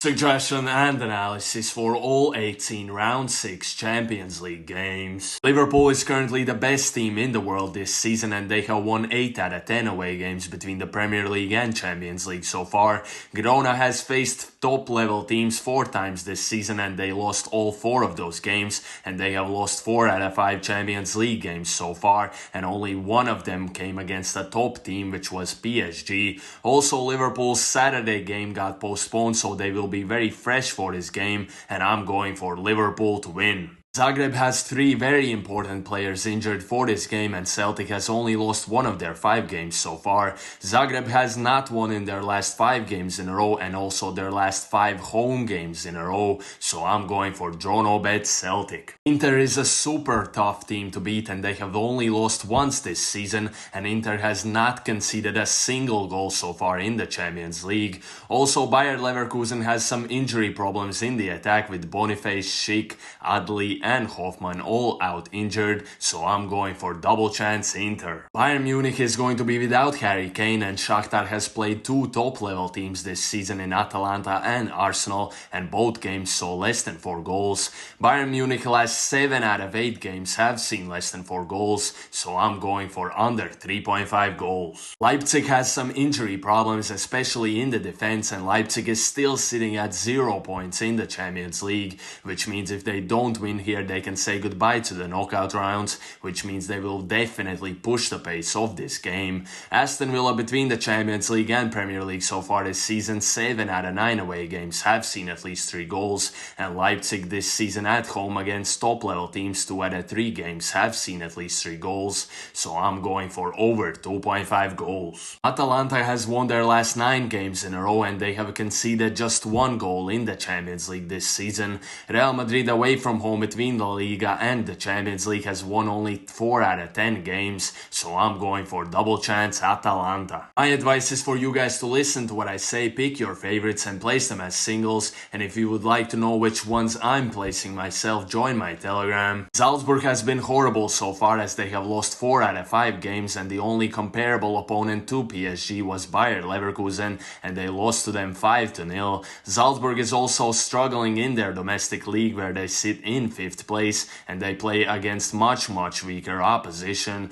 Suggestion and analysis for all 18 Round 6 Champions League games. Liverpool is currently the best team in the world this season and they have won 8 out of 10 away games between the Premier League and Champions League so far. Girona has faced top level teams 4 times this season and they lost all 4 of those games, and they have lost 4 out of 5 Champions League games so far, and only one of them came against a top team, which was PSG. Also, Liverpool's Saturday game got postponed, so they will be very fresh for this game, and I'm going for Liverpool to win. Zagreb has 3 very important players injured for this game and Celtic has only lost 1 of their 5 games so far. Zagreb has not won in their last 5 games in a row and also their last 5 home games in a row, so I'm going for draw no bet Celtic. Inter is a super tough team to beat and they have only lost once this season, and Inter has not conceded a single goal so far in the Champions League. Also, Bayer Leverkusen has some injury problems in the attack with Boniface, Schick, Adli and Hoffman all out injured, so I'm going for double chance Inter. Bayern Munich is going to be without Harry Kane, and Shakhtar has played 2 top level teams this season in Atalanta and Arsenal, and both games saw less than 4 goals. Bayern Munich last 7 out of 8 games have seen less than 4 goals, so I'm going for under 3.5 goals. Leipzig has some injury problems, especially in the defense, and Leipzig is still sitting at 0 points in the Champions League, which means if they don't win here they can say goodbye to the knockout rounds, which means they will definitely push the pace of this game. Aston Villa between the Champions League and Premier League so far this season, 7 out of 9 away games have seen at least 3 goals, and Leipzig this season at home against top level teams 2 out of 3 games have seen at least 3 goals, so I'm going for over 2.5 goals. Atalanta has won their last 9 games in a row and they have conceded just 1 goal in the Champions League this season. Real Madrid away from home between the Liga and the Champions League has won only 4 out of 10 games, so I'm going for double chance Atalanta. My advice is for you guys to listen to what I say, pick your favorites and place them as singles, and if you would like to know which ones I'm placing myself, join my Telegram. Salzburg has been horrible so far as they have lost 4 out of 5 games, and the only comparable opponent to PSG was Bayer Leverkusen and they lost to them 5-0. Salzburg is also struggling in their domestic league where they sit in 5th place and they play against much weaker opposition.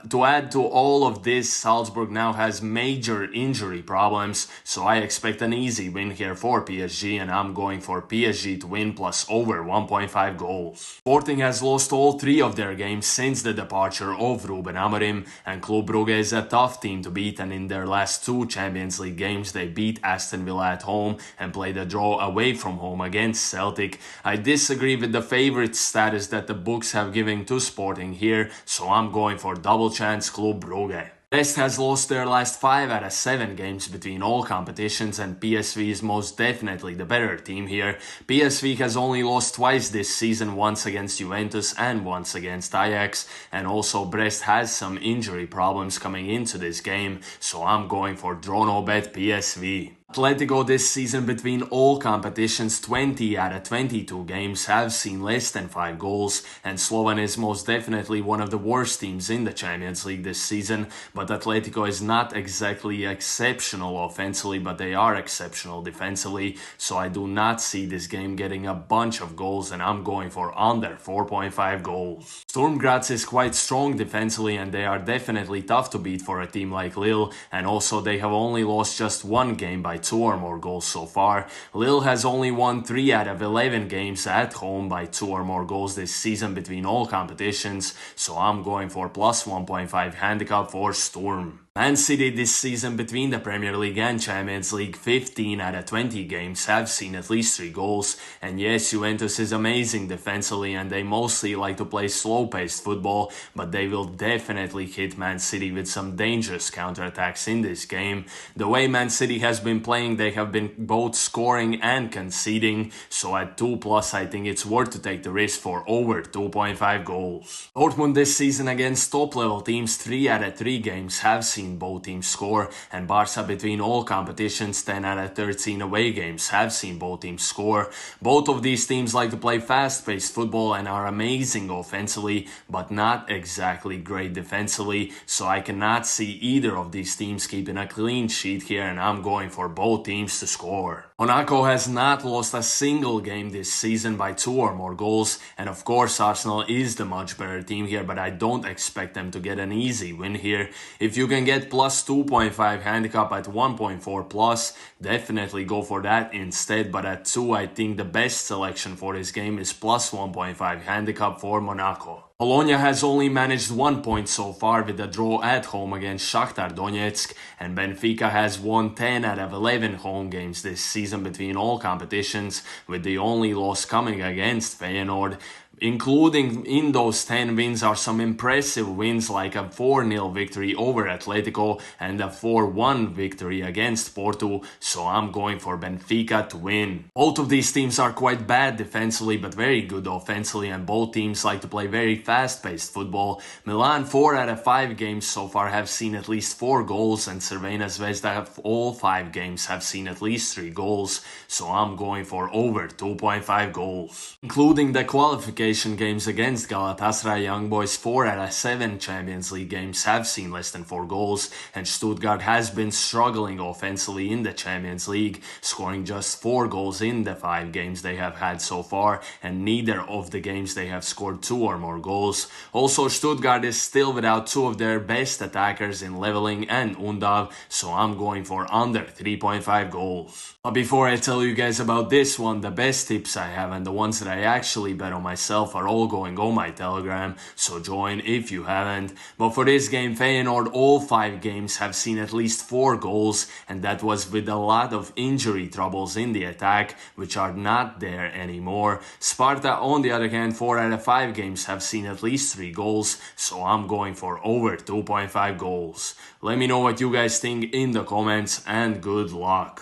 To add to all of this, Salzburg now has major injury problems, so I expect an easy win here for PSG and I'm going for PSG to win plus over 1.5 goals. Sporting has lost all 3 of their games since the departure of Ruben Amorim, and Club Brugge is a tough team to beat, and in their last 2 Champions League games they beat Aston Villa at home and played a draw away from home against Celtic. I disagree with the favorite status that the books have given to Sporting here, so I'm going for double chance Club Brugge. Brest has lost their last 5 out of 7 games between all competitions and PSV is most definitely the better team here. PSV has only lost twice this season, once against Juventus and once against Ajax, and also Brest has some injury problems coming into this game, so I'm going for draw no bet PSV. Atletico this season between all competitions, 20 out of 22 games have seen less than 5 goals, and Slovan is most definitely one of the worst teams in the Champions League this season, but Atletico is not exactly exceptional offensively, but they are exceptional defensively, so I do not see this game getting a bunch of goals and I'm going for under 4.5 goals. Sturm Graz is quite strong defensively and they are definitely tough to beat for a team like Lille, and also they have only lost just 1 game by 2 or more goals so far. Lille has only won 3 out of 11 games at home by 2 or more goals this season between all competitions, so I'm going for plus 1.5 handicap for Sturm. Man City this season between the Premier League and Champions League, 15 out of 20 games have seen at least 3 goals, and yes, Juventus is amazing defensively and they mostly like to play slow-paced football, but they will definitely hit Man City with some dangerous counterattacks in this game. The way Man City has been playing, they have been both scoring and conceding, so at 2+ I think it's worth to take the risk for over 2.5 goals. Dortmund this season against top-level teams, 3 out of 3 games have seen both teams score, and Barca between all competitions, 10 out of 13 away games have seen both teams score. Both of these teams like to play fast-paced football and are amazing offensively, but not exactly great defensively, so I cannot see either of these teams keeping a clean sheet here, and I'm going for both teams to score. Monaco has not lost a single game this season by 2 or more goals, and of course Arsenal is the much better team here, but I don't expect them to get an easy win here. If you can get plus 2.5 handicap at 1.4 plus, definitely go for that instead, but at 2 I think the best selection for this game is plus 1.5 handicap for Monaco. Bologna has only managed 1 point so far with a draw at home against Shakhtar Donetsk, and Benfica has won 10 out of 11 home games this season between all competitions, with the only loss coming against Feyenoord. Including in those 10 wins are some impressive wins like a 4-0 victory over Atletico and a 4-1 victory against Porto, so I'm going for Benfica to win. Both of these teams are quite bad defensively but very good offensively, and both teams like to play very fast-paced football. Milan 4 out of 5 games so far have seen at least 4 goals, and Crvena Zvezda all 5 games have seen at least 3 goals, so I'm going for over 2.5 goals. Including the qualification games against Galatasaray, Young Boys 4 out of 7 Champions League games have seen less than 4 goals, and Stuttgart has been struggling offensively in the Champions League, scoring just 4 goals in the 5 games they have had so far, and neither of the games they have scored 2 or more goals. Also, Stuttgart is still without 2 of their best attackers in Leveling and Undav, so I'm going for under 3.5 goals. But before I tell you guys about this one, the best tips I have and the ones that I actually bet on myself are all going on my Telegram, so join if you haven't. But for this game, Feyenoord all 5 games have seen at least 4 goals, and that was with a lot of injury troubles in the attack, which are not there anymore. Sparta, on the other hand, 4 out of 5 games have seen at least 3 goals, so I'm going for over 2.5 goals. Let me know what you guys think in the comments, and good luck.